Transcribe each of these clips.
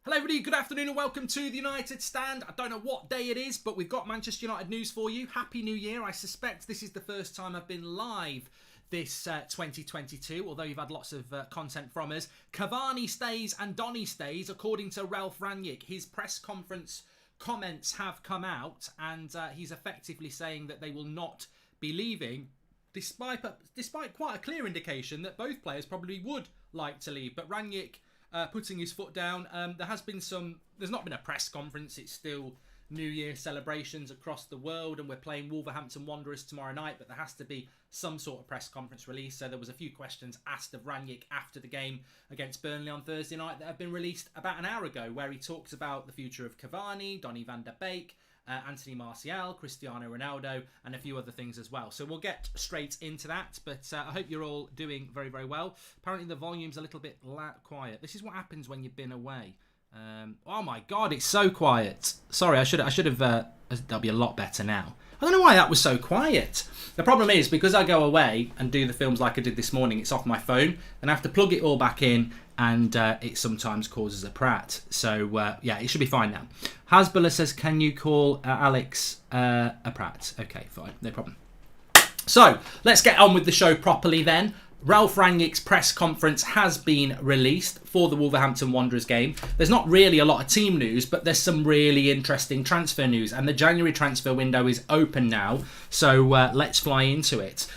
Hello everybody, good afternoon and welcome to the United Stand. I don't know what day it is, but we've got Manchester United news for you. Happy New Year. I suspect this is the first time I've been live this 2022, although you've had lots of content from us. Cavani stays and Donny stays, according to Ralf Rangnick. His press conference comments have come out and he's effectively saying that they will not be leaving, despite quite a clear indication that both players probably would like to leave. But Rangnick putting his foot down. There's not been a press conference. It's still New Year celebrations across the world, and we're playing Wolverhampton Wanderers tomorrow night, but there has to be some sort of press conference release. So there was a few questions asked of Rangnick after the game against Burnley on Thursday night that have been released about an hour ago, where he talks about the future of Cavani, Donny van der Beek, Anthony Martial, Cristiano Ronaldo, and a few other things as well. So we'll get straight into that, but I hope you're all doing very, very well. Apparently the volume's a little bit quiet. This is what happens when you've been away. Oh my God, it's so quiet. Sorry, I should have, that'll be a lot better now. I don't know why that was so quiet. The problem is, because I go away and do the films like I did this morning, it's off my phone, and I have to plug it all back in, and it sometimes causes a prat. So, yeah, it should be fine now. Hasbulla says, can you call Alex a prat? Okay, fine, no problem. So, let's get on with the show properly then. Ralf Rangnick's press conference has been released for the Wolverhampton Wanderers game. There's not really a lot of team news, but there's some really interesting transfer news. And the January transfer window is open now, so let's fly into it.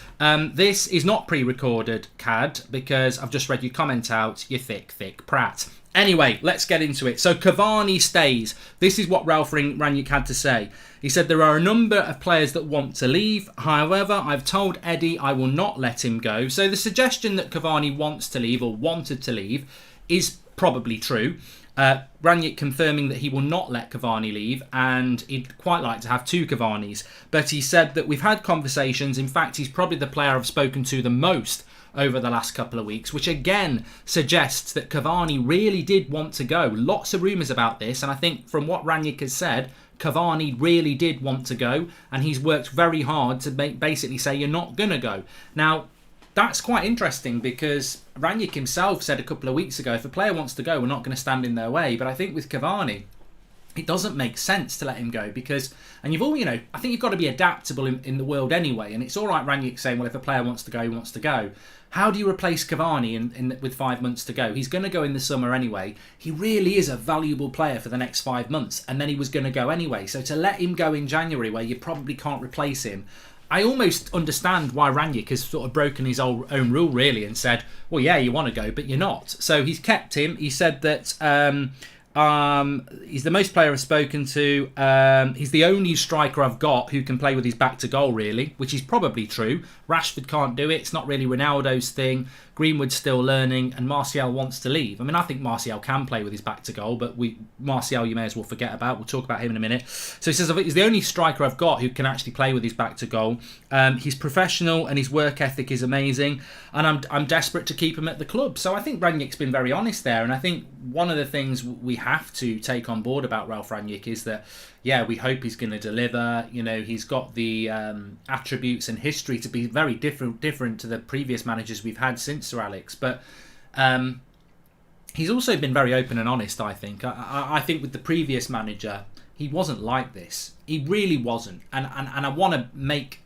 This is not pre-recorded, Cad, because I've just read your comment out, you thick prat. Anyway, let's get into it. So Cavani stays. This is what Ralf Rangnick had to say. He said, there are a number of players that want to leave. However, I've told Eddie I will not let him go. So the suggestion that Cavani wants to leave or wanted to leave is probably true. Rangnick confirming that he will not let Cavani leave, and he'd quite like to have two Cavanis. But he said that we've had conversations. In fact, he's probably the player I've spoken to the most over the last couple of weeks, which again suggests that Cavani really did want to go. Lots of rumours about this, and I think from what Rangnick has said, Cavani really did want to go, and he's worked very hard to basically say you're not going to go. Now, that's quite interesting, because Rangnick himself said a couple of weeks ago, if a player wants to go, we're not going to stand in their way. But I think with Cavani, it doesn't make sense to let him go, because, and you've all, I think you've got to be adaptable in the world anyway. And it's all right, Rangnick saying, well, if a player wants to go, he wants to go. How do you replace Cavani with 5 months to go? He's going to go in the summer anyway. He really is a valuable player for the next 5 months, and then he was going to go anyway. So to let him go in January, where you probably can't replace him, I almost understand why Rangnick has sort of broken his own rule, really, and said, well, yeah, you want to go, but you're not. So he's kept him. He said that he's the most player I've spoken to. He's the only striker I've got who can play with his back to goal, really, which is probably true. Rashford can't do it. It's not really Ronaldo's thing. Greenwood's still learning, and Martial wants to leave. I mean, I think Martial can play with his back to goal, but Martial you may as well forget about. We'll talk about him in a minute. So he says, he's the only striker I've got who can actually play with his back to goal. He's professional, and his work ethic is amazing, and I'm desperate to keep him at the club. So I think Rangnick's been very honest there, and I think one of the things we have to take on board about Ralf Rangnick is that, yeah, we hope he's going to deliver. He's got the attributes and history to be very different to the previous managers we've had since Sir Alex. But he's also been very open and honest, I think. I think with the previous manager, he wasn't like this. He really wasn't. And I want to make...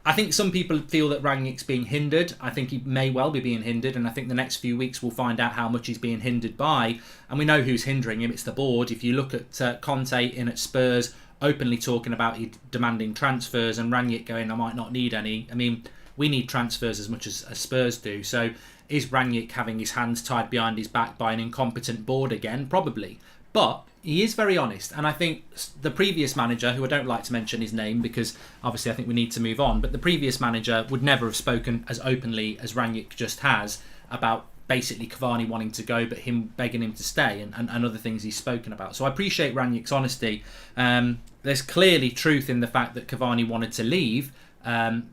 I think some people feel that Rangnick's being hindered. I think he may well be being hindered, and I think the next few weeks we'll find out how much he's being hindered by. And we know who's hindering him. It's the board. If you look at Conte in at Spurs, openly talking about he demanding transfers, and Rangnick going, I might not need any. I mean, we need transfers as much as Spurs do. So is Rangnick having his hands tied behind his back by an incompetent board again? Probably. But he is very honest, and I think the previous manager, who I don't like to mention his name because obviously I think we need to move on, but the previous manager would never have spoken as openly as Rangnick just has about basically Cavani wanting to go, but him begging him to stay, and other things he's spoken about. So I appreciate Rangnick's honesty. There's clearly truth in the fact that Cavani wanted to leave,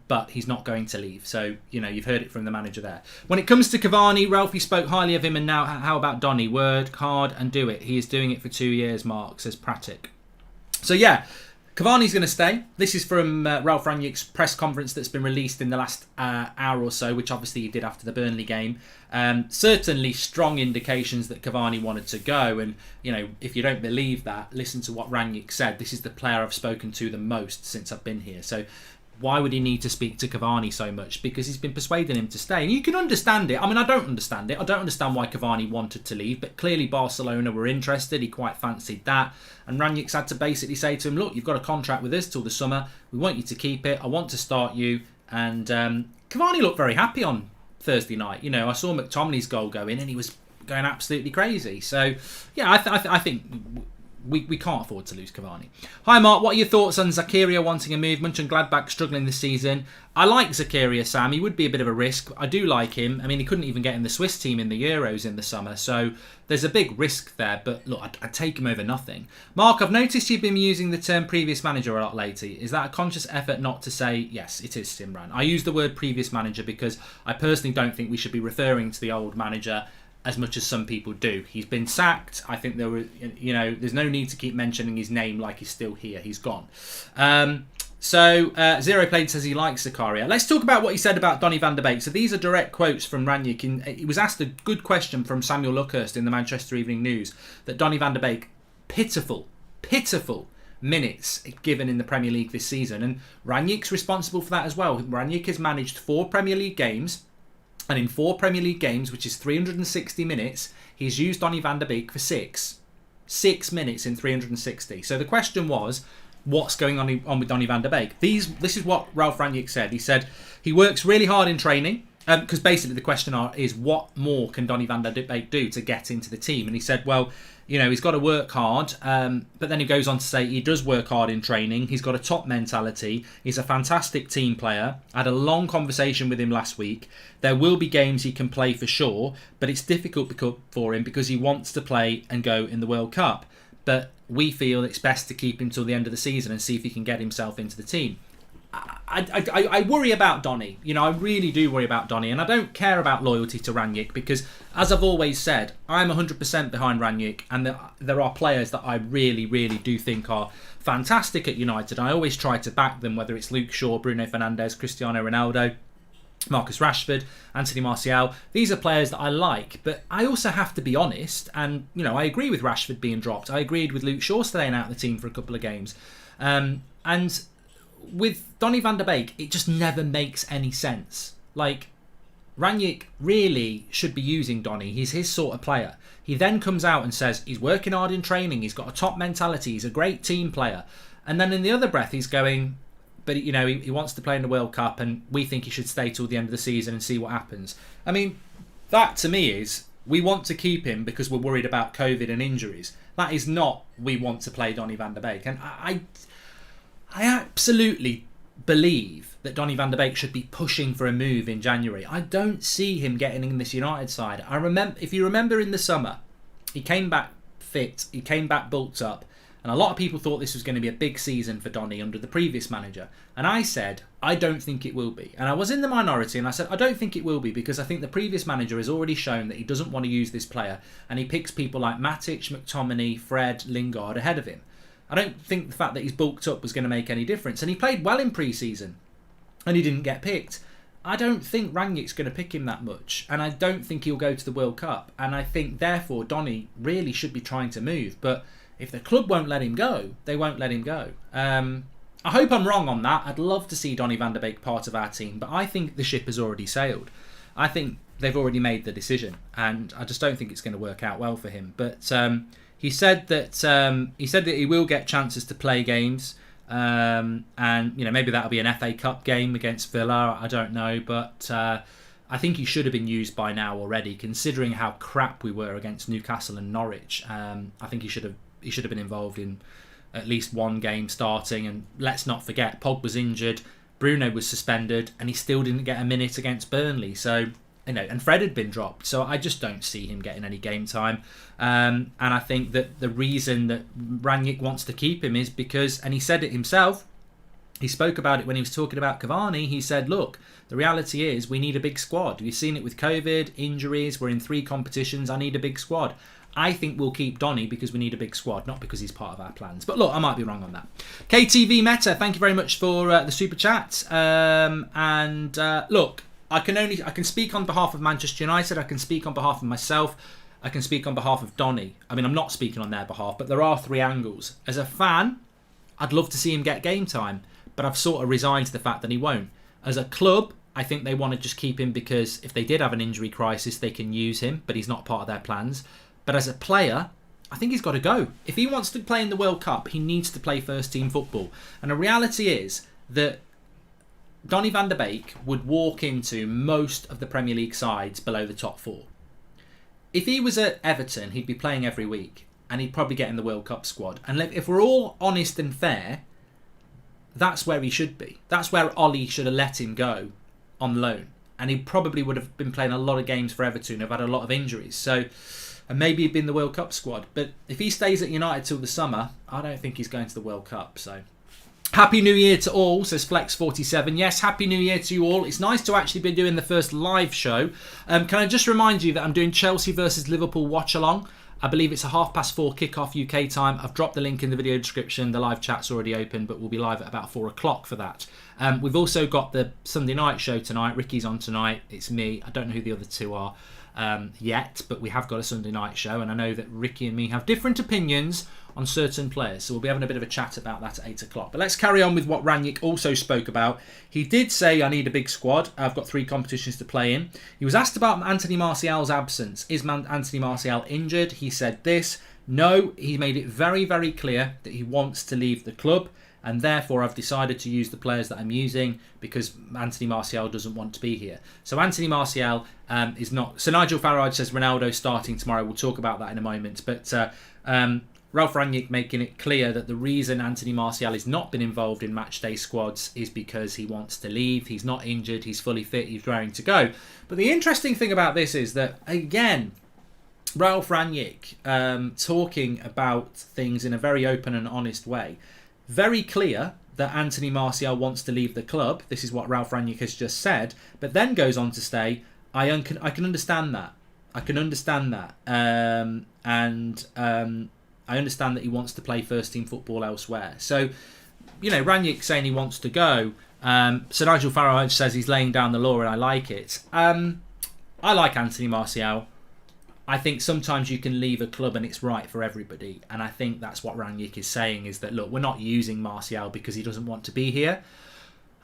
but he's not going to leave. So, you've heard it from the manager there. When it comes to Cavani, Ralphie spoke highly of him, and now how about Donny? Work hard and do it. He is doing it for 2 years, Mark, says Pratic. So, yeah, Cavani's going to stay. This is from Ralph Rangnick's press conference that's been released in the last hour or so, which obviously he did after the Burnley game. Certainly strong indications that Cavani wanted to go. And, if you don't believe that, listen to what Rangnick said. This is the player I've spoken to the most since I've been here. So why would he need to speak to Cavani so much? Because he's been persuading him to stay. And you can understand it. I mean, I don't understand it. I don't understand why Cavani wanted to leave. But clearly Barcelona were interested. He quite fancied that. And Rangnick's had to basically say to him, look, you've got a contract with us till the summer. We want you to keep it. I want to start you. And Cavani looked very happy on Thursday night. I saw McTominay's goal go in and he was going absolutely crazy. So, yeah, I think we can't afford to lose Cavani. Hi, Mark. What are your thoughts on Zakaria wanting a movement and Gladbach struggling this season? I like Zakaria, Sam. He would be a bit of a risk. I do like him. I mean, he couldn't even get in the Swiss team in the Euros in the summer. So there's a big risk there. But look, I'd take him over nothing. Mark, I've noticed you've been using the term previous manager a lot lately. Is that a conscious effort not to say, yes, it is Simran? I use the word previous manager because I personally don't think we should be referring to the old manager as much as some people do. He's been sacked. I think there's no need to keep mentioning his name like he's still here. He's gone. Zero Played says he likes Zakaria. Let's talk about what he said about Donny van de Beek. So these are direct quotes from Rangnick. He was asked a good question from Samuel Luckhurst in the Manchester Evening News that Donny van de Beek, pitiful minutes given in the Premier League this season. And Rangnick's responsible for that as well. Rangnick has managed 4 Premier League games. And in 4 Premier League games, which is 360 minutes, he's used Donny van de Beek for 6 minutes in 360. So the question was, what's going on with Donny van de Beek? This is what Ralph Rangnick said. He said he works really hard in training. Because basically the question is, what more can Donny van de Beek do to get into the team? And he said, well, he's got to work hard. But then he goes on to say he does work hard in training. He's got a top mentality. He's a fantastic team player. I had a long conversation with him last week. There will be games he can play for sure, but it's difficult for him because he wants to play and go in the World Cup. But we feel it's best to keep him till the end of the season and see if he can get himself into the team. I worry about Donny. I really do worry about Donny. And I don't care about loyalty to Rangnick because, as I've always said, I'm 100% behind Rangnick. And there are players that I really, really do think are fantastic at United. I always try to back them, whether it's Luke Shaw, Bruno Fernandes, Cristiano Ronaldo, Marcus Rashford, Anthony Martial. These are players that I like. But I also have to be honest. And, I agree with Rashford being dropped. I agreed with Luke Shaw staying out of the team for a couple of games. And with Donny van de Beek, it just never makes any sense. Like, Rangnick really should be using Donny. He's his sort of player. He then comes out and says he's working hard in training, he's got a top mentality, he's a great team player. And then in the other breath, he's going, but he wants to play in the World Cup and we think he should stay till the end of the season and see what happens. I mean, that to me is, we want to keep him because we're worried about COVID and injuries. That is not, we want to play Donny van de Beek. And I absolutely believe that Donny van de Beek should be pushing for a move in January. I don't see him getting in this United side. If you remember in the summer, he came back fit, he came back bulked up, and a lot of people thought this was going to be a big season for Donny under the previous manager. And I said, I don't think it will be. And I was in the minority and I said, I don't think it will be because I think the previous manager has already shown that he doesn't want to use this player and he picks people like Matic, McTominay, Fred, Lingard ahead of him. I don't think the fact that he's bulked up was going to make any difference. And he played well in pre-season and he didn't get picked. I don't think Rangnick's going to pick him that much. And I don't think he'll go to the World Cup. And I think, therefore, Donny really should be trying to move. But if the club won't let him go, they won't let him go. I hope I'm wrong on that. I'd love to see Donny van de Beek part of our team. But I think the ship has already sailed. I think they've already made the decision. And I just don't think it's going to work out well for him. But he said that he will get chances to play games. And maybe that'll be an FA Cup game against Villa. I don't know, but I think he should have been used by now already, considering how crap we were against Newcastle and Norwich. I think he should have been involved in at least one game starting. And let's not forget, Pogba's injured, Bruno was suspended, and he still didn't get a minute against Burnley. So and Fred had been dropped. So I just don't see him getting any game time. And I think that the reason that Rangnick wants to keep him is because, and he said it himself, he spoke about it when he was talking about Cavani. He said, look, the reality is we need a big squad. We've seen it with COVID, injuries. We're in 3 competitions. I need a big squad. I think we'll keep Donny because we need a big squad, not because he's part of our plans. But look, I might be wrong on that. KTV Meta, thank you very much for the super chat. Look, I can speak on behalf of Manchester United. I can speak on behalf of myself. I can speak on behalf of Donny. I mean, I'm not speaking on their behalf, but there are three angles. As a fan, I'd love to see him get game time, but I've sort of resigned to the fact that he won't. As a club, I think they want to just keep him because if they did have an injury crisis, they can use him, but he's not part of their plans. But as a player, I think he's got to go. If he wants to play in the World Cup, he needs to play first team football. And the reality is that Donny van der Beek would walk into most of the Premier League sides below the top four. If he was at Everton, he'd be playing every week and he'd probably get in the World Cup squad. And if we're all honest and fair, that's where he should be. That's where Ollie should have let him go on loan. And he probably would have been playing a lot of games for Everton, have had a lot of injuries. So, and maybe he'd been in the World Cup squad. But if he stays at United till the summer, I don't think he's going to the World Cup. So, Happy New Year to all, says Flex47. Yes, Happy New Year to you all. It's nice to actually be doing the first live show. Can I just remind you that I'm doing Chelsea versus Liverpool watch-along. I believe it's a 4:30 kickoff UK time. I've dropped the link in the video description. The live chat's already open, but we'll be live at about 4 o'clock for that. We've also got the Sunday night show tonight. Ricky's on tonight. It's me. I don't know who the other two are yet, but we have got a Sunday night show, and I know that Ricky and me have different opinions on certain players, so we'll be having a bit of a chat about that at 8 o'clock. But let's carry on with what Rangnick also spoke about. He did say, I need a big squad. I've got 3 competitions to play in. He was asked about Anthony Martial's absence. Is Anthony Martial injured? He said this. No, he made it very, very clear that he wants to leave the club, and therefore I've decided to use the players that I'm using because Anthony Martial doesn't want to be here. So Anthony Martial is not... So Nigel Farage says Ronaldo starting tomorrow. We'll talk about that in a moment. But Ralph Rangnick making it clear that the reason Anthony Martial has not been involved in matchday squads is because he wants to leave. He's not injured. He's fully fit. He's raring to go. But the interesting thing about this is that, again, Ralph Rangnick talking about things in a very open and honest way. Very clear that Anthony Martial wants to leave the club. This is what Ralph Rangnick has just said. But then goes on to say, I can understand that. I can understand that. I understand that he wants to play first-team football elsewhere. So, you know, Rangnick saying he wants to go. So Nigel Farage says he's laying down the law, and I like it. I like Anthony Martial. I think sometimes you can leave a club and it's right for everybody. And I think that's what Rangnick is saying, is that, look, we're not using Martial because he doesn't want to be here.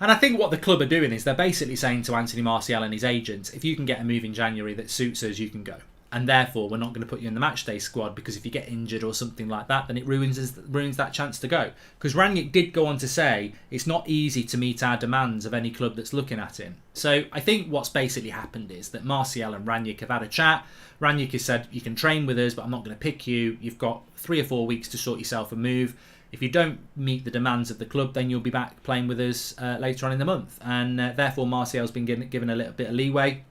And I think what the club are doing is they're basically saying to Anthony Martial and his agents, if you can get a move in January that suits us, you can go. And therefore, we're not going to put you in the matchday squad because if you get injured or something like that, then it ruins that chance to go. Because Rangnick did go on to say it's not easy to meet our demands of any club that's looking at him. So I think what's basically happened is that Martial and Rangnick have had a chat. Rangnick has said, you can train with us, but I'm not going to pick you. You've got 3 or 4 weeks to sort yourself a move. If you don't meet the demands of the club, then you'll be back playing with us later on in the month. And therefore, Martial's been given a little bit of leeway.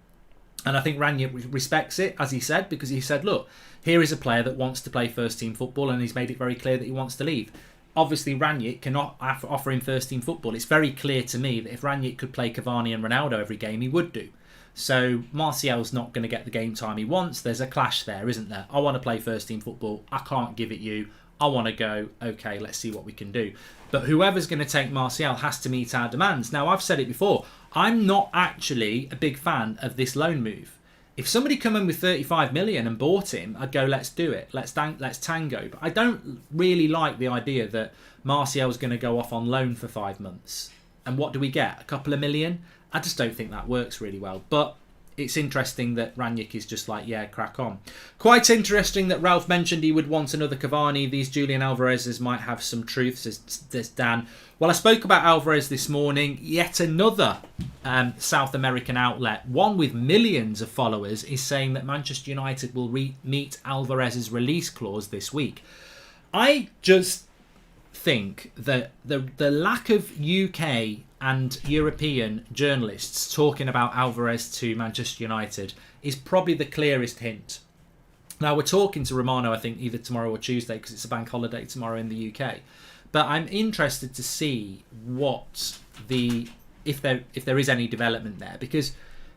And I think Rangnick respects it, as he said, because he said, look, here is a player that wants to play first-team football, and he's made it very clear that he wants to leave. Obviously, Rangnick cannot offer him first-team football. It's very clear to me that if Rangnick could play Cavani and Ronaldo every game, he would do. So Martial's not going to get the game time he wants. There's a clash there, isn't there? I want to play first-team football. I can't give it you. I want to go. Okay, let's see what we can do. But whoever's going to take Martial has to meet our demands. Now, I've said it before. I'm not actually a big fan of this loan move. If somebody come in with 35 million and bought him, I'd go, let's do it. Let's tango. But I don't really like the idea that Martial's going to go off on loan for 5 months. And what do we get? A couple of million? I just don't think that works really well. But it's interesting that Rangnick is just like, yeah, crack on. Quite interesting that Ralph mentioned he would want another Cavani. These Julian Alvarez's might have some truth, says Dan. Well, I spoke about Alvarez this morning. Yet another South American outlet, one with millions of followers, is saying that Manchester United will meet Alvarez's release clause this week. I just think that the lack of UK and European journalists talking about Alvarez to Manchester United is probably the clearest hint. Now, we're talking to Romano, I think, either tomorrow or Tuesday, because it's a bank holiday tomorrow in the UK. But I'm interested to see what if there is any development there, because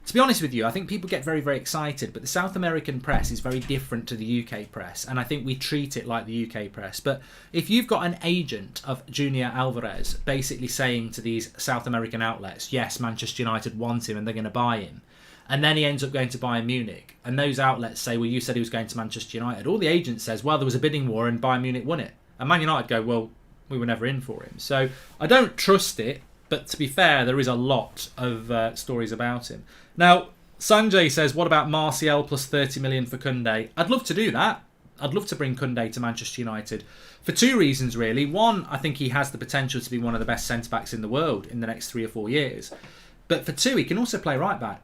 to be honest with you, I think people get very, very excited, but the South American press is very different to the UK press, and I think we treat it like the UK press. But if you've got an agent of Junior Alvarez basically saying to these South American outlets, yes, Manchester United want him and they're going to buy him, and then he ends up going to Bayern Munich, and those outlets say, well, you said he was going to Manchester United, all the agent says, well, there was a bidding war and Bayern Munich won it. And Man United go, well, we were never in for him. So I don't trust it, but to be fair, there is a lot of stories about him. Now, Sanjay says, what about Martial plus 30 million for Koundé? I'd love to do that. I'd love to bring Koundé to Manchester United for two reasons, really. One, I think he has the potential to be one of the best centre-backs in the world in the next 3 or 4 years. But for two, he can also play right-back.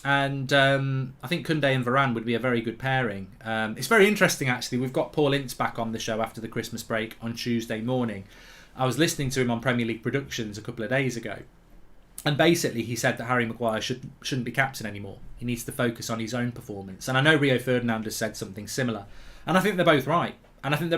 And I think Koundé and Varane would be a very good pairing. It's very interesting, actually. We've got Paul Ince back on the show after the Christmas break on Tuesday morning. I was listening to him on Premier League Productions a couple of days ago. And basically, he said that Harry Maguire shouldn't be captain anymore. He needs to focus on his own performance. And I know Rio Ferdinand has said something similar. And I think they're both right. I think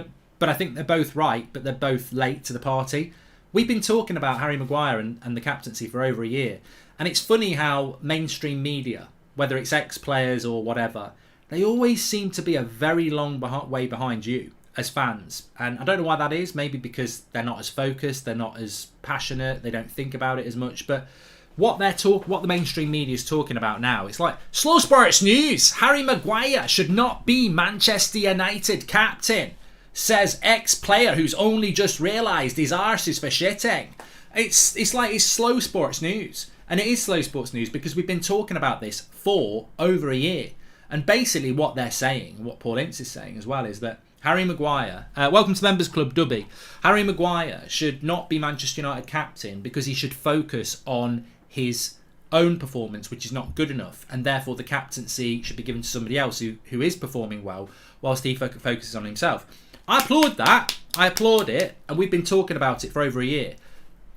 they're both right, but they're both late to the party. We've been talking about Harry Maguire and the captaincy for over a year. And it's funny how mainstream media, whether it's ex-players or whatever, they always seem to be a very long way behind you as fans. And I don't know why that is. Maybe because they're not as focused, they're not as passionate, they don't think about it as much. But what the mainstream media is talking about now, it's like, Slow Sports News, Harry Maguire should not be Manchester United captain, says ex-player who's only just realised his arse is for shitting. It's like it's Slow Sports News. And it is Slow Sports News because we've been talking about this for over a year. And basically what they're saying, what Paul Ince is saying as well, is that Harry Maguire, welcome to Members Club Dubby, Harry Maguire should not be Manchester United captain because he should focus on his own performance, which is not good enough, and therefore the captaincy should be given to somebody else who is performing well, whilst he focuses on himself. I applaud that. I applaud it, and we've been talking about it for over a year.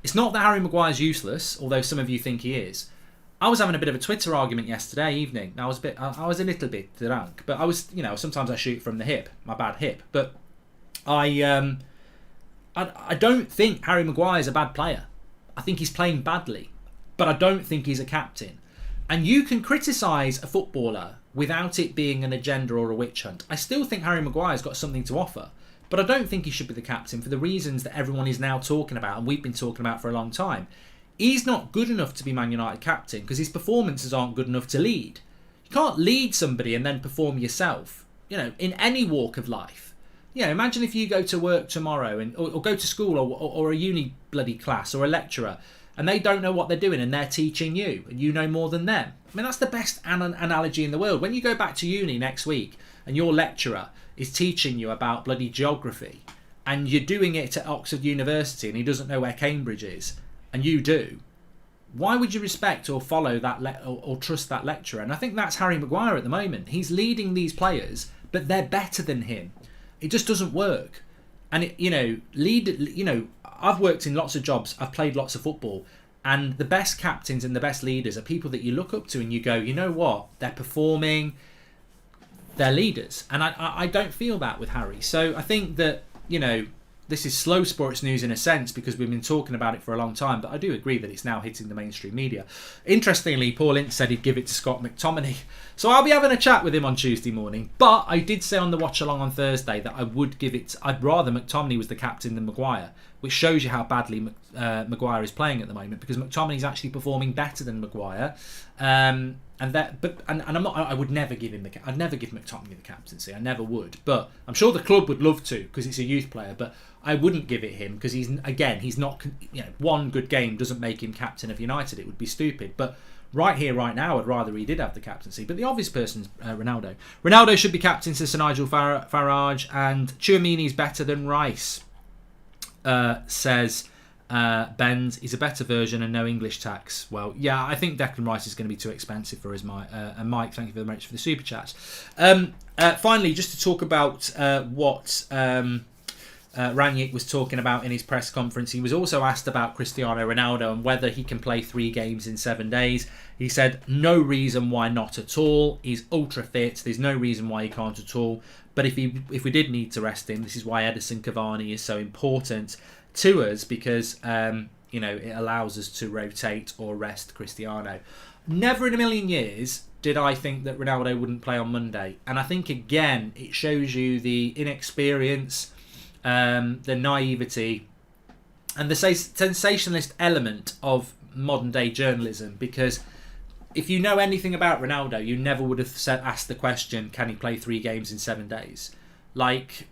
It's not that Harry Maguire's useless, although some of you think he is. I was having a bit of a Twitter argument yesterday evening. Now, I was a little bit drunk, but I was, sometimes I shoot from the hip, my bad hip. But I don't think Harry Maguire's a bad player. I think he's playing badly, but I don't think he's a captain. And you can criticise a footballer without it being an agenda or a witch hunt. I still think Harry Maguire's got something to offer, but I don't think he should be the captain for the reasons that everyone is now talking about and we've been talking about for a long time. He's not good enough to be Man United captain because his performances aren't good enough to lead. You can't lead somebody and then perform yourself, in any walk of life. Imagine if you go to work tomorrow or go to school or a uni bloody class or a lecturer and they don't know what they're doing and they're teaching you and you know more than them. I mean, that's the best analogy in the world. When you go back to uni next week and your lecturer is teaching you about bloody geography and you're doing it at Oxford University and he doesn't know where Cambridge is, and you do, why would you respect or follow that or trust that lecturer? And I think that's Harry Maguire at the moment. He's leading these players, but they're better than him. It just doesn't work. And I've worked in lots of jobs. I've played lots of football, and the best captains and the best leaders are people that you look up to and you go, you know what? They're performing. They're leaders, and I don't feel that with Harry. So I think that this is Slow Sports News in a sense because we've been talking about it for a long time, but I do agree that it's now hitting the mainstream media. Interestingly, Paul Ince said he'd give it to Scott McTominay. So I'll be having a chat with him on Tuesday morning. But I did say on the watch along on Thursday that I would give it, I'd rather McTominay was the captain than Maguire, which shows you how badly Maguire is playing at the moment because McTominay's actually performing better than Maguire. I would never give him I'd never give McTominay the captaincy. I never would. But I'm sure the club would love to because it's a youth player. But I wouldn't give it him because he's not. One good game doesn't make him captain of United. It would be stupid. But right here, right now, I'd rather he did have the captaincy. But the obvious person's Ronaldo. Ronaldo should be captain, says Sir Nigel Farage, and Tchouameni's better than Rice. Says Benz is a better version and no English tax. Well, yeah, I think Declan Rice is going to be too expensive for his Mike. And Mike, thank you very much for the super chats. Finally, just to talk about what Rangnick was talking about in his press conference, he was also asked about Cristiano Ronaldo and whether he can play 3 games in 7 days. He said, no reason why not at all. He's ultra fit. There's no reason why he can't at all. But if we did need to rest him, this is why Edison Cavani is so important to us because it allows us to rotate or rest Cristiano. never in a million years did I think that Ronaldo wouldn't play on Monday. And I think, again, it shows you the inexperience, the naivety, and the sensationalist element of modern-day journalism. Because if you know anything about Ronaldo, you never would have asked the question, can he play 3 games in 7 days? Like,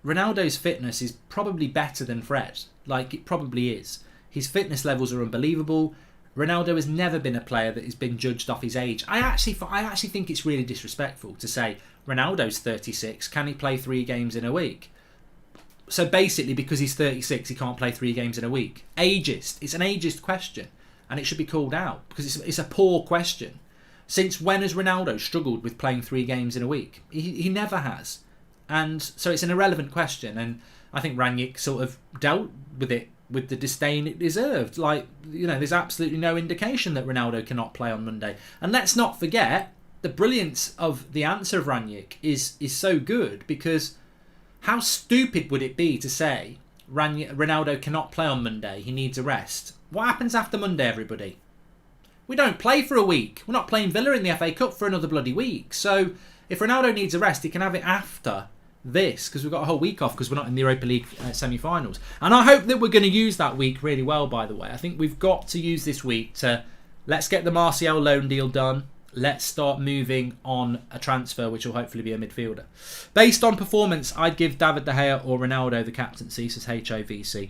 Ronaldo's fitness is probably better than Fred. Like, it probably is. His fitness levels are unbelievable. Ronaldo has never been a player that has been judged off his age. I actually think it's really disrespectful to say Ronaldo's 36. Can he play 3 games in a week? So basically, because he's 36, he can't play 3 games in a week. Ageist. It's an ageist question, and it should be called out because it's a poor question. Since when has Ronaldo struggled with playing 3 games in a week? He never has, and so it's an irrelevant question. And I think Rangnick sort of dealt with it with the disdain it deserved. Like, you know, there's absolutely no indication that Ronaldo cannot play on Monday. And let's not forget, the brilliance of the answer of Rangnick is so good, because how stupid would it be to say Ronaldo cannot play on Monday, he needs a rest? What happens after Monday, everybody? We don't play for a week. We're not playing Villa in the FA Cup for another bloody week. So if Ronaldo needs a rest, he can have it after this, because we've got a whole week off because we're not in the Europa League semi-finals. And I hope that we're going to use that week really well, by the way. I think we've got to use this week to, let's get the Martial loan deal done. Let's start moving on a transfer, which will hopefully be a midfielder. Based on performance, I'd give David De Gea or Ronaldo the captaincy, says HOVC.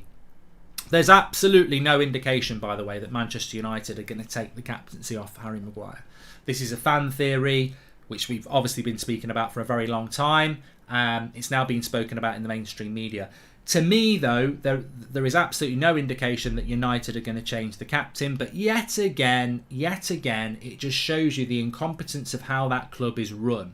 There's absolutely no indication, by the way, that Manchester United are going to take the captaincy off Harry Maguire. This is a fan theory, which we've obviously been speaking about for a very long time. It's now being spoken about in the mainstream media. To me, though, there is absolutely no indication that United are going to change the captain. But yet again, it just shows you the incompetence of how that club is run.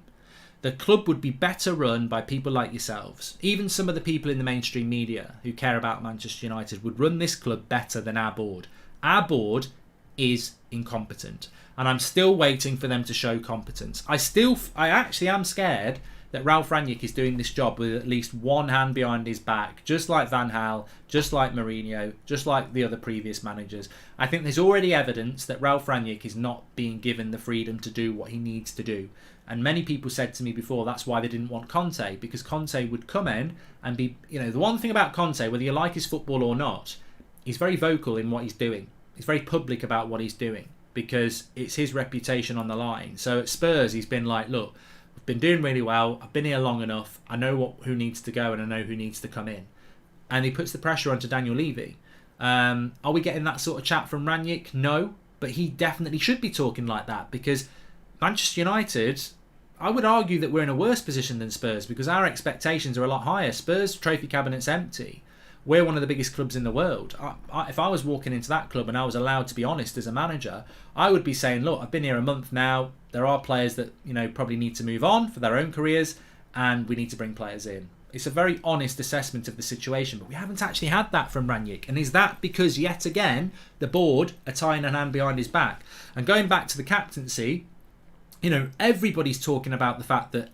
The club would be better run by people like yourselves. Even some of the people in the mainstream media who care about Manchester United would run this club better than our board. Our board is incompetent. And I'm still waiting for them to show competence. I actually am scared that Ralph Rangnick is doing this job with at least one hand behind his back, just like Van Gaal, just like Mourinho, just like the other previous managers. I think there's already evidence that Ralph Rangnick is not being given the freedom to do what he needs to do. And many people said to me before that's why they didn't want Conte, because Conte would come in and be, you know, the one thing about Conte, whether you like his football or not, he's very vocal in what he's doing. He's very public about what he's doing because it's his reputation on the line. So at Spurs, he's been like, look, I've been doing really well. I've been here long enough. I know who needs to go and I know who needs to come in. And he puts the pressure onto Daniel Levy. Are we getting that sort of chat from Rangnick? No, but he definitely should be talking like that, because Manchester United, I would argue that we're in a worse position than Spurs because our expectations are a lot higher. Spurs' trophy cabinet's empty. We're one of the biggest clubs in the world. If I was walking into that club and I was allowed to be honest as a manager, I would be saying, look, I've been here a month now. There are players that, you know, probably need to move on for their own careers, and we need to bring players in. It's a very honest assessment of the situation, but we haven't actually had that from Rangnick. And is that because, yet again, the board are tying a hand behind his back? And going back to the captaincy, you know, everybody is now talking about the fact that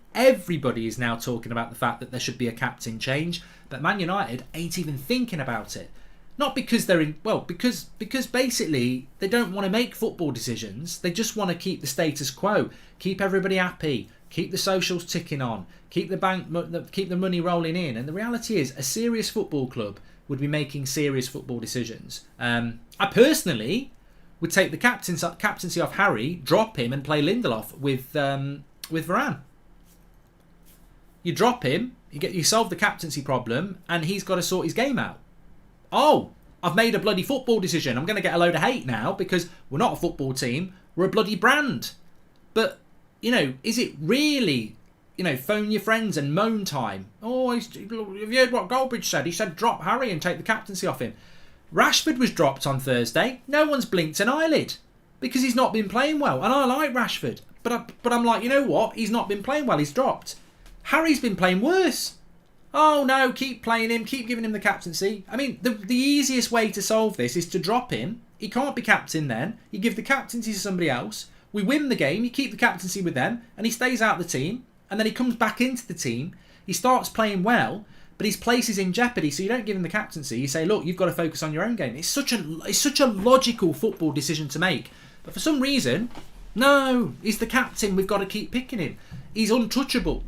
there should be a captain change, but Man United ain't even thinking about it. Not because they're in, well, because basically they don't want to make football decisions. They just want to keep the status quo, keep everybody happy, keep the socials ticking on, keep the money rolling in. And the reality is, a serious football club would be making serious football decisions. I personally would take the captaincy off Harry, drop him, and play Lindelof with Varane. You drop him, you solve the captaincy problem, and he's got to sort his game out. Oh, I've made a bloody football decision. I'm going to get a load of hate now because we're not a football team. We're a bloody brand. But, you know, is it really, you know, phone your friends and moan time? Oh, have you heard what Goldbridge said? He said drop Harry and take the captaincy off him. Rashford was dropped on Thursday. No one's blinked an eyelid because he's not been playing well. And I like Rashford. But I'm like, you know what? He's not been playing well. He's dropped. Harry's been playing worse. Oh no, keep playing him, keep giving him the captaincy. I mean, the easiest way to solve this is to drop him. He can't be captain then. You give the captaincy to somebody else. We win the game, you keep the captaincy with them, and he stays out of the team. And then he comes back into the team. He starts playing well, but his place is in jeopardy, so you don't give him the captaincy. You say, look, you've got to focus on your own game. It's such a logical football decision to make. But for some reason, no, he's the captain. We've got to keep picking him. He's untouchable.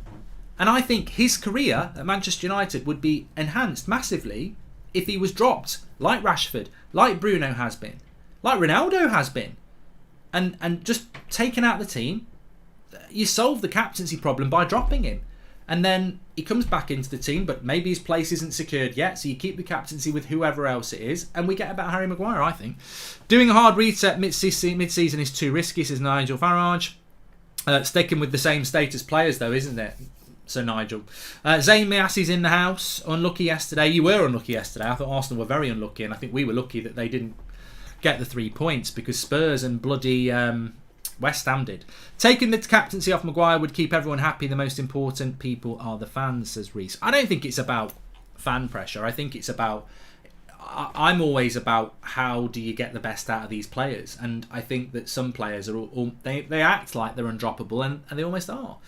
And I think his career at Manchester United would be enhanced massively if he was dropped, like Rashford, like Bruno has been, like Ronaldo has been, and just taken out the team. You solve the captaincy problem by dropping him. And then he comes back into the team, but maybe his place isn't secured yet, so you keep the captaincy with whoever else it is, and we get about Harry Maguire, I think. Doing a hard reset mid-season is too risky, says Nigel Farage. Sticking with the same status players, though, isn't it? So Nigel. Zayn Miasi's in the house. Unlucky yesterday. You were unlucky yesterday. I thought Arsenal were very unlucky, and I think we were lucky that they didn't get the 3 points, because Spurs and bloody West Ham did. Taking the captaincy off Maguire would keep everyone happy. The most important people are the fans, says Reese. I don't think it's about fan pressure. I think it's about... I'm always about how do you get the best out of these players, and I think that some players are they act like they're undroppable, and they almost are.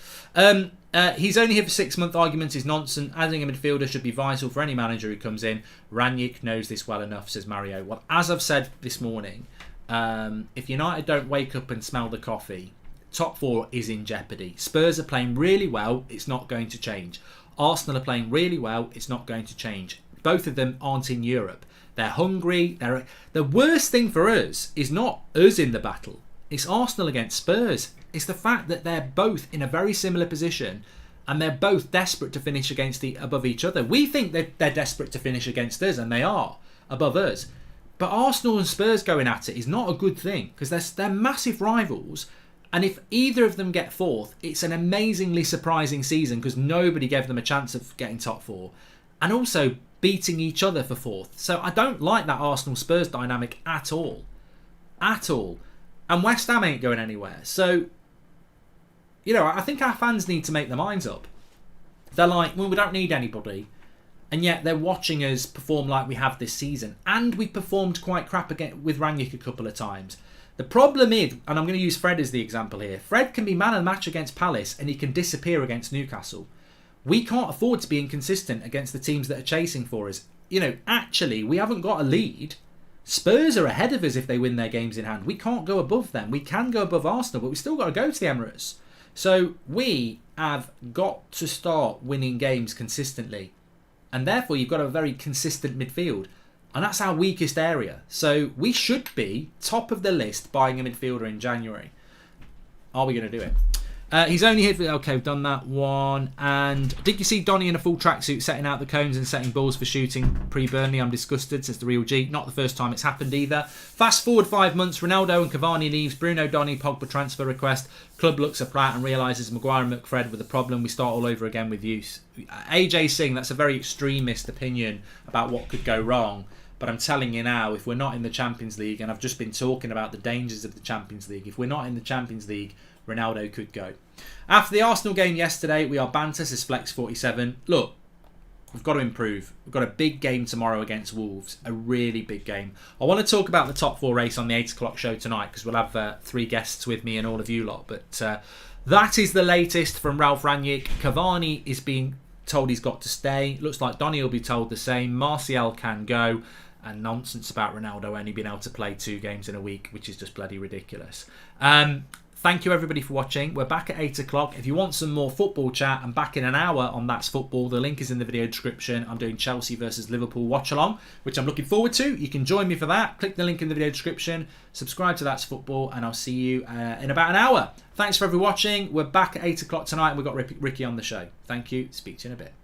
He's only here for 6 month argument is nonsense. Adding a midfielder should be vital for any manager who comes in. Rangnick knows this well enough, says Mario. Well, as I've said this morning, if United don't wake up and smell the coffee, top 4 is in jeopardy. Spurs are playing really well, it's not going to change. Arsenal are playing really well, it's not going to change. Both of them aren't in Europe. They're hungry. The worst thing for us is not us in the battle. It's Arsenal against Spurs. It's the fact that they're both in a very similar position, and they're both desperate to finish above each other. We think that they're desperate to finish against us, and they are above us. But Arsenal and Spurs going at it is not a good thing, because they're massive rivals. And if either of them get 4th, it's an amazingly surprising season, because nobody gave them a chance of getting top 4. And also beating each other for 4th. So I don't like that Arsenal-Spurs dynamic at all. At all. And West Ham ain't going anywhere. So, you know, I think our fans need to make their minds up. They're like, well, we don't need anybody. And yet they're watching us perform like we have this season. And we performed quite crap again with Rangnick a couple of times. The problem is, and I'm going to use Fred as the example here, Fred can be man of the match against Palace and he can disappear against Newcastle. We can't afford to be inconsistent against the teams that are chasing for us. You know, actually, we haven't got a lead. Spurs are ahead of us if they win their games in hand. We can't go above them. We can go above Arsenal, but we've still got to go to the Emirates. So we have got to start winning games consistently. And therefore, you've got a very consistent midfield. And that's our weakest area. So we should be top of the list buying a midfielder in January. Are we going to do it? He's only here for... Okay, we've done that one. And did you see Donny in a full tracksuit setting out the cones and setting balls for shooting pre-Burnley? I'm disgusted, says the real G. Not the first time it's happened either. Fast forward 5 months. Ronaldo and Cavani leaves. Bruno, Donny, Pogba transfer request. Club looks at Pratt and realises Maguire and McFred were the problem. We start all over again with use. AJ Singh, that's a very extremist opinion about what could go wrong. But I'm telling you now, if we're not in the Champions League, and I've just been talking about the dangers of the Champions League, if we're not in the Champions League, Ronaldo could go. After the Arsenal game yesterday, we are banter, says Flex47. Look, we've got to improve. We've got a big game tomorrow against Wolves. A really big game. I want to talk about the top 4 race on the 8 o'clock show tonight, because we'll have 3 guests with me and all of you lot. But that is the latest from Ralph Rangnick. Cavani is being told he's got to stay. Looks like Donny will be told the same. Martial can go. And nonsense about Ronaldo only being able to play 2 games in a week, which is just bloody ridiculous. Thank you everybody for watching. We're back at 8 o'clock. If you want some more football chat, I'm back in an hour on That's Football. The link is in the video description. I'm doing Chelsea versus Liverpool watch along, which I'm looking forward to. You can join me for that. Click the link in the video description. Subscribe to That's Football, and I'll see you in about an hour. Thanks for everyone watching. We're back at 8 o'clock tonight, and we've got Ricky on the show. Thank you. Speak to you in a bit.